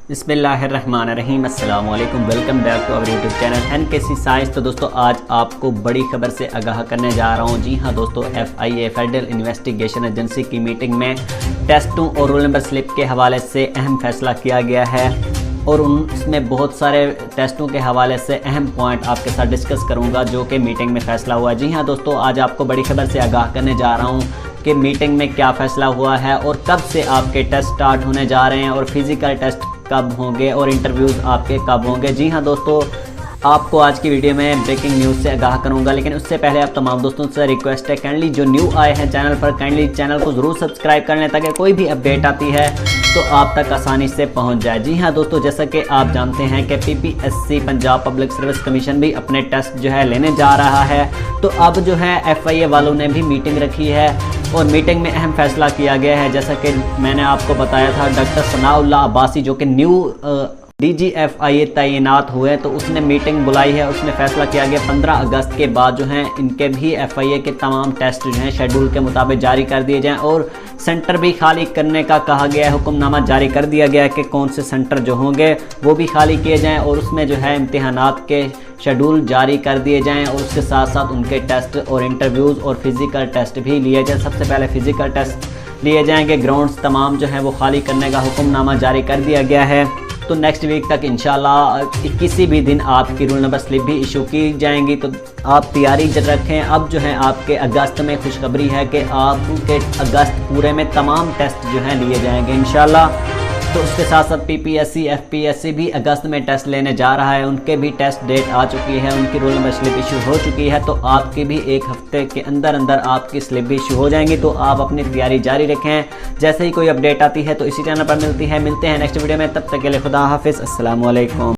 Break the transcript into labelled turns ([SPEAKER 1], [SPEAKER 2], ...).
[SPEAKER 1] बिस्मिल्लाहिर्रहमानिर्रहीम। अस्सलाम वालेकुम। Welcome back to our YouTube channel NKC science. तो दोस्तों आज आपको बड़ी खबर से आगाह करने जा रहा हूँ। जी हाँ दोस्तों, FIA फेडरल इन्वेस्टिगेशन एजेंसी की मीटिंग में टेस्टों और रोल नंबर स्लिप के हवाले से अहम फैसला किया गया है और उसमें बहुत सारे टेस्टों के हवाले से अहम पॉइंट आपके साथ डिस्कस करूंगा जो कि मीटिंग में फ़ैसला हुआ। जी हाँ दोस्तों, आज आपको बड़ी खबर से आगाह करने जा रहा हूं कि मीटिंग में क्या फ़ैसला हुआ है और कब से आपके टेस्ट स्टार्ट होने जा रहे हैं और फिज़िकल टेस्ट कब होंगे और इंटरव्यूज़ आपके कब होंगे। जी हाँ दोस्तों, आपको आज की वीडियो में ब्रेकिंग न्यूज़ से आगाह करूंगा, लेकिन उससे पहले आप तमाम दोस्तों से रिक्वेस्ट है, काइंडली जो न्यू आए हैं चैनल पर, काइंडली चैनल को ज़रूर सब्सक्राइब कर लें ताकि कोई भी अपडेट आती है तो आप तक आसानी से पहुंच जाए। जी हाँ दोस्तों, जैसा कि आप जानते हैं कि PPSC Punjab public service commission भी अपने टेस्ट जो है लेने जा रहा है। तो अब जो है FIA वालों ने भी मीटिंग रखी है और मीटिंग में अहम फैसला किया गया है। जैसा कि मैंने आपको बताया था, डॉक्टर सनाउल्लाह अब्बासी जो कि न्यू DG FIA तैनात हुए, तो उसने मीटिंग बुलाई है। उसमें फैसला किया गया 15 अगस्त के बाद जो हैं इनके भी FIA के तमाम टेस्ट जो हैं शेड्यूल के मुताबिक जारी कर दिए जाएं और सेंटर भी खाली करने का कहा गया है। हुक्मनामा जारी कर दिया गया है कि कौन से सेंटर जो होंगे वो भी खाली किए जाएं और उसमें जो है इम्तिहानात के शेड्यूल जारी कर दिए जाएं और उसके साथ साथ उनके टेस्ट और इंटरव्यूज़ और फिज़िकल टेस्ट भी लिए जाएँ। सबसे पहले फ़िज़िकल टेस्ट लिए जाएंगे। ग्राउंड्स तमाम जो है वो खाली करने का हुक्मनामा जारी कर दिया गया है। तो नेक्स्ट वीक तक इंशाल्लाह किसी भी दिन आपकी रोल नंबर स्लिप भी इशू की जाएंगी। तो आप तैयारी रखें। अब जो है आपके अगस्त में खुशखबरी है कि आपके अगस्त पूरे में तमाम टेस्ट जो हैं लिए जाएंगे इंशाल्लाह। तो उसके साथ साथ PPSC FPSC भी अगस्त में टेस्ट लेने जा रहा है। उनके भी टेस्ट डेट आ चुकी है, उनकी रोल नंबर स्लिप इशू हो चुकी है। तो आपकी भी एक हफ्ते के अंदर अंदर आपकी स्लिप भी इशू हो जाएंगी। तो आप अपनी तैयारी जारी रखें। जैसे ही कोई अपडेट आती है तो इसी चैनल पर मिलते हैं नेक्स्ट वीडियो में। तब तक के लिए खुदा हाफिज़। अस्सलाम वालेकुम।